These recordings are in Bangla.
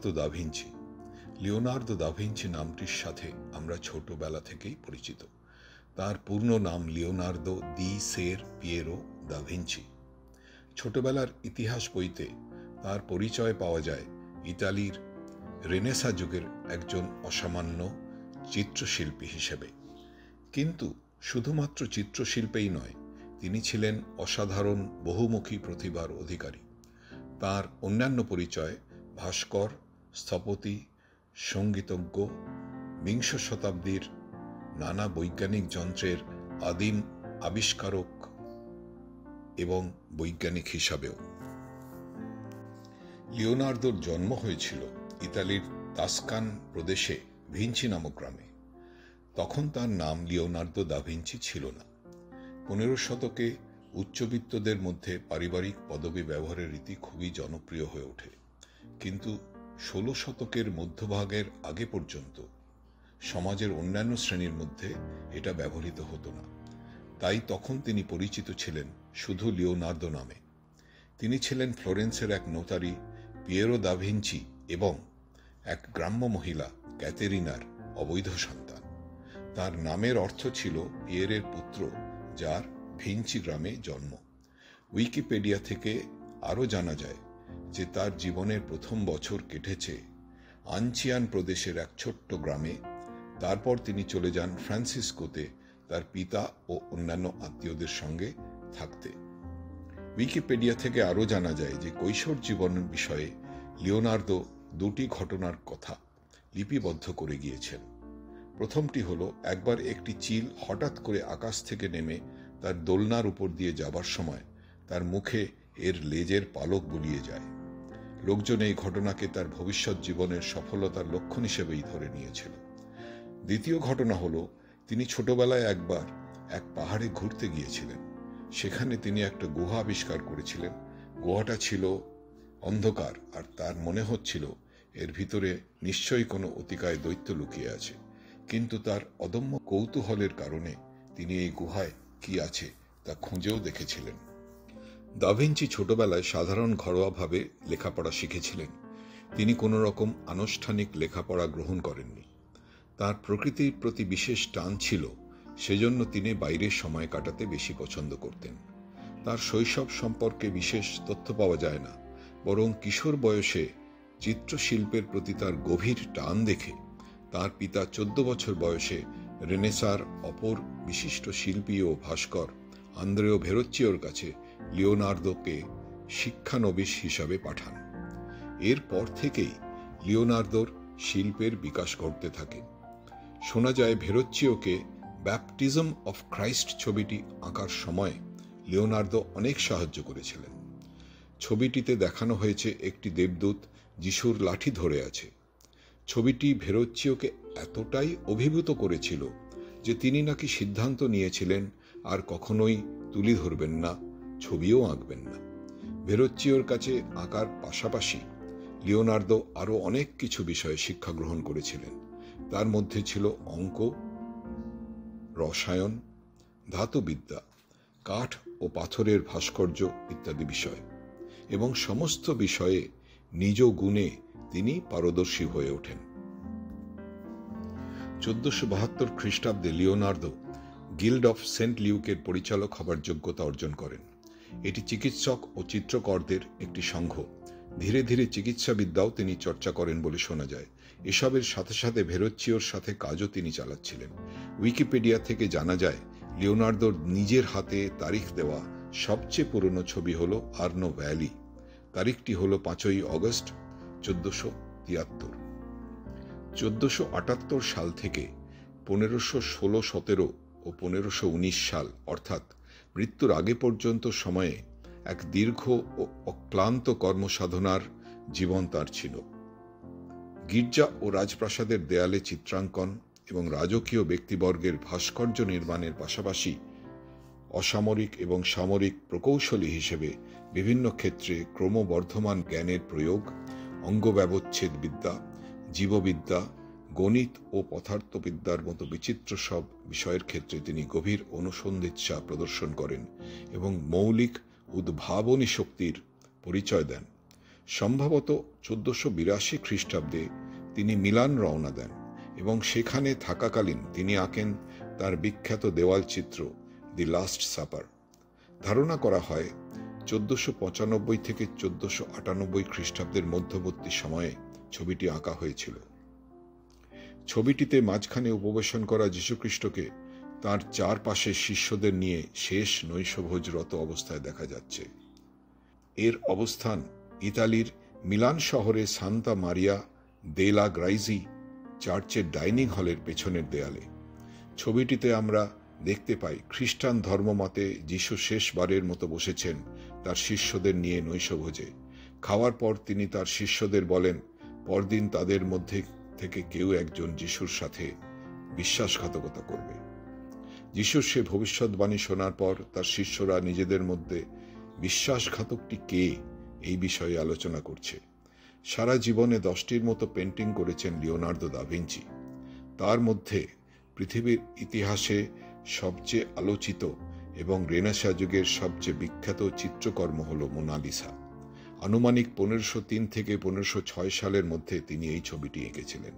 Leonardo da Vinci. Leonardo da Vinci নামটির সাথে আমরা ছোটবেলা থেকেই পরিচিত। তার পূর্ণ নাম লিওনার্দো দি সের পিয়েরো দা ভিঞ্চি। ছোটবেলার ইতিহাস বইতে তার পরিচয় পাওয়া যায় ইতালির রেনেসা যুগের একজন অসামান্য চিত্রশিল্পী হিসেবে। কিন্তু শুধুমাত্র চিত্রশিল্পেই নয়, তিনি ছিলেন অসাধারণ বহুমুখী প্রতিভার অধিকারী। তার অন্যান্য পরিচয় ভাস্কর, স্থপতি, সঙ্গীতজ্ঞ, বিংশ শতাব্দীর নানা বৈজ্ঞানিক যন্ত্রের আদিম আবিষ্কারক এবং বৈজ্ঞানিক হিসাবেও। লিওনার্দোর জন্ম হয়েছিল ইতালির তাস্কান প্রদেশে ভিঞ্চি নামক গ্রামে। তখন তার নাম লিওনার্দো দা ভিঞ্চি ছিল না। 15 শতকে উচ্চবিত্তদের মধ্যে পারিবারিক পদবি ব্যবহারের রীতি খুবই জনপ্রিয় হয়ে ওঠে, কিন্তু 16 শতকের মধ্যভাগের আগে পর্যন্ত সমাজের অন্যান্য শ্রেণীর মধ্যে এটা ব্যবহৃত হতো না। তাই তখন তিনি পরিচিত ছিলেন শুধু লিওনার্দো নামে। তিনি ছিলেন ফ্লোরেন্সের এক নোতারি পিয়েরো দা ভিঞ্চি এবং এক গ্রাম্য মহিলা ক্যাতেরিনার অবৈধ সন্তান। তার নামের অর্থ ছিল পিয়েরের পুত্র, যার ভিঞ্চি গ্রামে জন্ম। উইকিপিডিয়া থেকে আরও জানা যায় যে তার জীবনের প্রথম বছর কেটেছে আনচিয়ান প্রদেশের এক ছোট্ট গ্রামে। তারপর তিনি চলে যান ফ্রান্সিসকোতে তার পিতা ও অন্যান্য আত্মীয়দের সঙ্গে থাকতে। উইকিপিডিয়া থেকে আরও জানা যায় যে কৈশোর জীবনের বিষয়ে লিওনার্দো 2টি ঘটনার কথা লিপিবদ্ধ করে গিয়েছেন। প্রথমটি হলো, একবার একটি চিল হঠাৎ করে আকাশ থেকে নেমে তার দোলনার উপর দিয়ে যাবার সময় তার মুখে এর লেজের পালক বুলিয়ে যায়। লোকজন এই ঘটনাকে তার ভবিষ্যৎ জীবনের সফলতার লক্ষণ হিসেবেই ধরে নিয়েছিল। দ্বিতীয় ঘটনা হলো, তিনি ছোটবেলায় একবার এক পাহাড়ে ঘুরতে গিয়েছিলেন। সেখানে তিনি একটা গুহা আবিষ্কার করেছিলেন। গুহাটা ছিল অন্ধকার, আর তার মনে হচ্ছিল এর ভিতরে নিশ্চয়ই কোনো অতিকায় দৈত্য লুকিয়ে আছে। কিন্তু তার অদম্য কৌতূহলের কারণে তিনি এই গুহায় কি আছে তা খুঁজেও দেখেছিলেন। দা ভিঞ্চি ছোটবেলায় সাধারণ ঘরোয়াভাবে লেখাপড়া শিখেছিলেন। তিনি কোনো রকম আনুষ্ঠানিক লেখাপড়া গ্রহণ করেননি। তার প্রকৃতির প্রতি বিশেষ টান ছিল, সেজন্য তিনি বাইরের সময় কাটাতে বেশি পছন্দ করতেন। তার শৈশব সম্পর্কে বিশেষ তথ্য পাওয়া যায় না, বরং কিশোর বয়সে চিত্রশিল্পের প্রতি তার গভীর টান দেখে তার পিতা 14 বছর বয়সে রেনেসার অপর বিশিষ্ট শিল্পী ও ভাস্কর আন্দ্রেও ভেরোচ্চিওর কাছে লিওনার্দোকে শিক্ষানবিশ হিসাবে পাঠান। এরপর থেকেই লিওনার্দোর শিল্পের বিকাশ ঘটতে থাকে। শোনা যায় ভেরোচ্চিওকে ব্যাপটিজম অফ ক্রাইস্ট ছবিটি আঁকার সময় লিওনার্দো অনেক সাহায্য করেছিলেন। ছবিটিতে দেখানো হয়েছে একটি দেবদূত যিশুর লাঠি ধরে আছে। ছবিটি ভেরোচ্চিওকে এতটাই অভিভূত করেছিল যে তিনি নাকি সিদ্ধান্ত নিয়েছিলেন আর কখনোই তুলি ধরবেন না, ছবিও আঁকবেন না। ভেরোচ্চিওর কাছে আঁকার পাশাপাশি লিওনার্দো আরও অনেক কিছু বিষয়ে শিক্ষা গ্রহণ করেছিলেন। তার মধ্যে ছিল অঙ্ক, রসায়ন, ধাতুবিদ্যা, কাঠ ও পাথরের ভাস্কর্য ইত্যাদি বিষয়, এবং সমস্ত বিষয়ে নিজ গুণে তিনি পারদর্শী হয়ে ওঠেন। 1472 খ্রিস্টাব্দে লিওনার্দো গিল্ড অফ সেন্ট লিউকের পরিচালক হবার যোগ্যতা অর্জন করেন। এটি চিকিৎসক ও চিত্রকরদের একটি সংঘ। ধীরে ধীরে চিকিৎসাবিদ্যাও তিনি চর্চা করেন বলে শোনা যায়। এসবের সাথে সাথে ভেরোচ্চিওর সাথে কাজও তিনি চালাচ্ছিলেন। উইকিপিডিয়া থেকে জানা যায়, লিওনার্দোর নিজের হাতে তারিখ দেওয়া সবচেয়ে পুরনো ছবি হল আর্নো ভ্যালি। তারিখটি হল 5ই অগস্ট 1473। 1478 সাল থেকে 1516, 17 ও 1519 সাল অর্থাৎ মৃত্যুর আগে পর্যন্ত সময়ে এক দীর্ঘ ও অক্লান্ত কর্মসাধনার জীবন তার ছিল। গির্জা ও রাজপ্রাসাদের দেয়ালে চিত্রাঙ্কন এবং রাজকীয় ব্যক্তিবর্গের ভাস্কর্য নির্মাণের পাশাপাশি অসামরিক এবং সামরিক প্রকৌশলী হিসেবে বিভিন্ন ক্ষেত্রে ক্রমবর্ধমান জ্ঞানের প্রয়োগ, অঙ্গব্যবচ্ছেদ বিদ্যা, জীববিদ্যা, গণিত ও পদার্থবিদ্যার মতো বিচিত্র সব বিষয়ের ক্ষেত্রে তিনি গভীর অনুসন্ধিৎসা প্রদর্শন করেন এবং মৌলিক উদ্ভাবনী শক্তির পরিচয় দেন। সম্ভবত 1482 খ্রিস্টাব্দে তিনি মিলান রওনা দেন এবং সেখানে থাকাকালীন তিনি আঁকেন তার বিখ্যাত দেওয়াল চিত্র দি লাস্ট সাপার। ধারণা করা হয় 1495 থেকে 1498 খ্রিস্টাব্দের মধ্যবর্তী সময়ে ছবিটি আঁকা হয়েছিল। ছবিটিতে মাঝখানে উপবেশন করা যীশুখ্রিস্টকে তার চারপাশে শিষ্যদের নিয়ে শেষ নৈশভোজরত অবস্থায় দেখা যাচ্ছে। এর অবস্থান ইতালির মিলান শহরে সান্তা মারিয়া দেলা গ্রাইজি চার্চের ডাইনিং হলের পেছনের দেয়ালে। ছবিটিতে আমরা দেখতে পাই খ্রিস্টান ধর্মমতে যীশু শেষবারের মতো বসেছেন তার শিষ্যদের নিয়ে নৈশভোজে। খাওয়ার পর তিনি তার শিষ্যদের বলেন পরদিন তাদের মধ্যে থেকে কেউ একজন যীশুর সাথে বিশ্বাসঘাতকতা করবে। যীশুর সে ভবিষ্যৎবাণী শোনার পর তার শিষ্যরা নিজেদের মধ্যে বিশ্বাসঘাতকটি কে এই বিষয়ে আলোচনা করছে। সারা জীবনে 10টির মতো পেন্টিং করেছেন লিওনার্দো দা ভিঞ্চি। তার মধ্যে পৃথিবীর ইতিহাসে সবচেয়ে আলোচিত এবং রেনেসাঁ যুগের সবচেয়ে বিখ্যাত চিত্রকর্ম হল মোনালিসা। আনুমানিক 1503 থেকে 1506 সালের মধ্যে তিনি এই ছবিটি এঁকেছিলেন।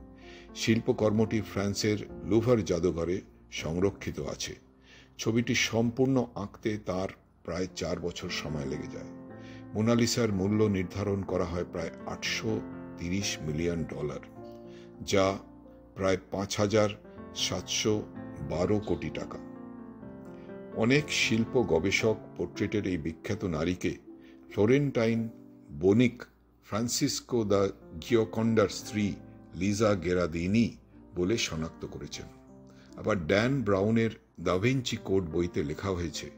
শিল্পকর্মটি ফ্রান্সের লুভার জাদুঘরে সংরক্ষিত আছে। ছবিটি সম্পূর্ণ আঁকতে তার প্রায় 4 বছর সময় লেগে যায়। মোনালিসার মূল্য নির্ধারণ করা হয় প্রায় $830 মিলিয়ন, যা প্রায় 5,712 কোটি টাকা। অনেক শিল্প গবেষক পোর্ট্রেটের এই বিখ্যাত নারীকে ফ্লোরেন্টাইন বণিক ফ্রান্সিসকো দা গিওকন্ডার স্ত্রী লিজা গেরাদিনি বলে শনাক্ত করেছেন। আবার ড্যান ব্রাউনের দা ভিঞ্চি কোড বইতে লেখা হয়েছে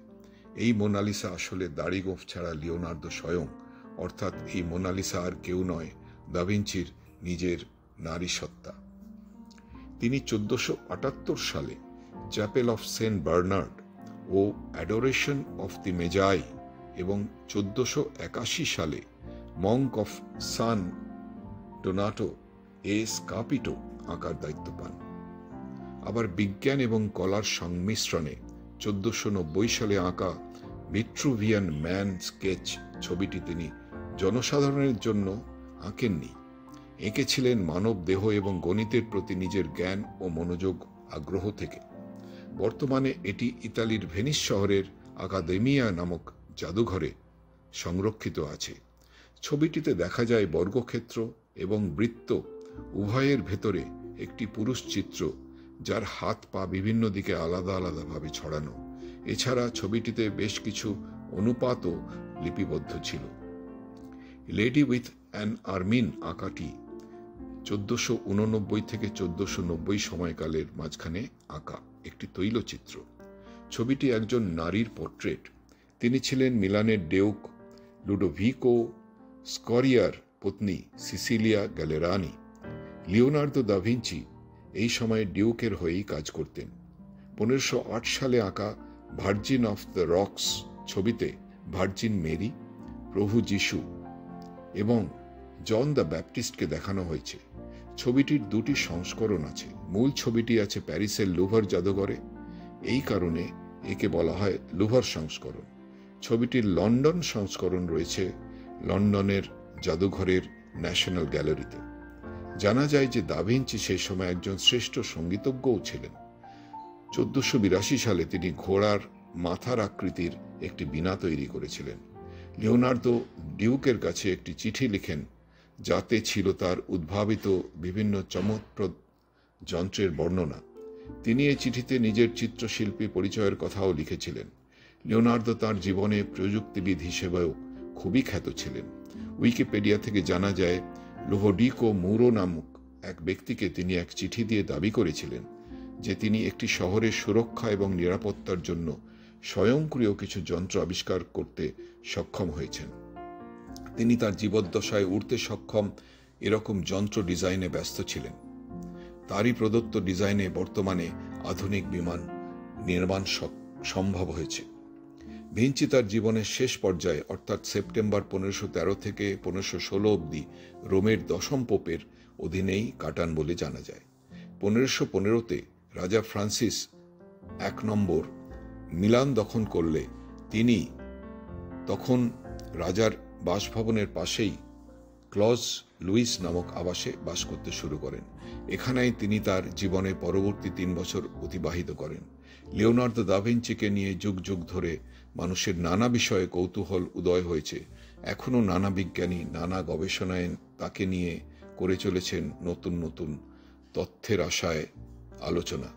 এই মোনালিসা আসলে দাড়ি গোঁফ ছাড়া লিওনার্দো স্বয়ং, অর্থাৎ এই মোনালিসা আর কেউ নয়, দা ভিঞ্চির নিজের নারী সত্তা। তিনি 1478 সালে চ্যাপেল অফ সেন্ট বার্নার্ড ও অ্যাডোরেশন অফ দি মেজাই এবং 1481 সালে মঙ্ক অফ সান ডোনাটো এ স্কাপিটো আঁকার দায়িত্ব পান। আবার বিজ্ঞান এবং কলার সংমিশ্রণে 1490 সালে আঁকা ভিট্রুভিয়ান ম্যান স্কেচ ছবিটি তিনি জনসাধারণের জন্য আঁকেননি, এঁকেছিলেন মানব দেহ এবং গণিতের প্রতি নিজের জ্ঞান ও মনোযোগ আগ্রহ থেকে। বর্তমানে এটি ইতালির ভেনিস শহরের আকাদেমিয়া নামক জাদুঘরে সংরক্ষিত আছে। ছবিটিতে দেখা যায় বর্গক্ষেত্র এবং বৃত্ত উভয়ের ভেতরে একটি পুরুষ চিত্র, যার হাত পা বিভিন্ন দিকে আলাদা আলাদাভাবে ছড়ানো। এছাড়া ছবিটিতে বেশ কিছু অনুপাতও লিপিবদ্ধ ছিল। লেডি উইথ অ্যান আর্মিন আঁকাটি 1489 থেকে 1490 সময়কালের মাঝখানে আঁকা একটি তৈলচিত্র। ছবিটি একজন নারীর পোর্ট্রেট। তিনি ছিলেন মিলানের ডেউক লুডোভিকো স্করিয়ার পত্নী সিসিলিয়া গ্যালেরানি। লিওনার্দো দা ভিঞ্চি এই সময়ে ডিউকের হয়েই কাজ করতেন। 1508 সালে আঁকা ভার্জিন অফ দ্য রক্স ছবিতে ভার্জিন মেরি, প্রভু যিশু এবং জন দ্য ব্যাপটিস্টকে দেখানো হয়েছে। ছবিটির 2টি সংস্করণ আছে। মূল ছবিটি আছে প্যারিসের লুভার জাদুঘরে, এই কারণে একে বলা হয় লুভার সংস্করণ। ছবিটির লন্ডন সংস্করণ রয়েছে লন্ডনের জাদুঘরের ন্যাশনাল গ্যালারিতে। জানা যায় যে দা ভিঞ্চি সেই সময় একজন শ্রেষ্ঠ সঙ্গীতজ্ঞও ছিলেন। 1482 সালে তিনি ঘোড়ার মাথার আকৃতির একটি বীণা তৈরি করেছিলেন। লিওনার্দো ডিউকের কাছে একটি চিঠি লিখেন, যাতে ছিল তার উদ্ভাবিত বিভিন্ন চমৎপ্রদ যন্ত্রের বর্ণনা। তিনি এই চিঠিতে নিজের চিত্রশিল্পী পরিচয়ের কথাও লিখেছিলেন। লিওনার্দো তার জীবনে প্রযুক্তিবিদ হিসেবেও খুবই খ্যাত ছিলেন। উইকিপিডিয়া থেকে জানা যায় লুডোভিকো মুরো নামক এক ব্যক্তিকে তিনি এক চিঠি দিয়ে দাবি করেছিলেন যে তিনি একটি শহরের সুরক্ষা এবং নিরাপত্তার জন্য স্বয়ংক্রিয় কিছু যন্ত্র আবিষ্কার করতে সক্ষম হয়েছেন। তিনি তার জীবদ্দশায় উড়তে সক্ষম এরকম যন্ত্র ডিজাইনে ব্যস্ত ছিলেন। তারই প্রদত্ত ডিজাইনে বর্তমানে আধুনিক বিমান নির্মাণ সম্ভব হয়েছে। ভিঞ্চি তার জীবনের শেষ পর্যায়ে অর্থাৎ সেপ্টেম্বর 1513 থেকে 1516 অবধি রোমের 10ম পোপের অধীনেই কাটান বলে জানা যায়। 1515-তে রাজা ফ্রান্সিস 1 নম্বর মিলান দখল করলে তিনি তখন রাজার বাসভবনের পাশেই ক্লজ লুইস নামক আবাসে বাস করতে শুরু করেন। এখানেই তিনি তার জীবনের পরবর্তী 3 বছর অতিবাহিত করেন। লিওনার্দো দা ভিঞ্চিকে নিয়ে যুগ যুগ ধরে মানুষের নানা বিষয়ে কৌতূহল উদয় হয়েছে। এখনও নানা বিজ্ঞানী নানা গবেষণায় তাকে নিয়ে করে চলেছেন নতুন নতুন তথ্যের আশায় আলোচনা।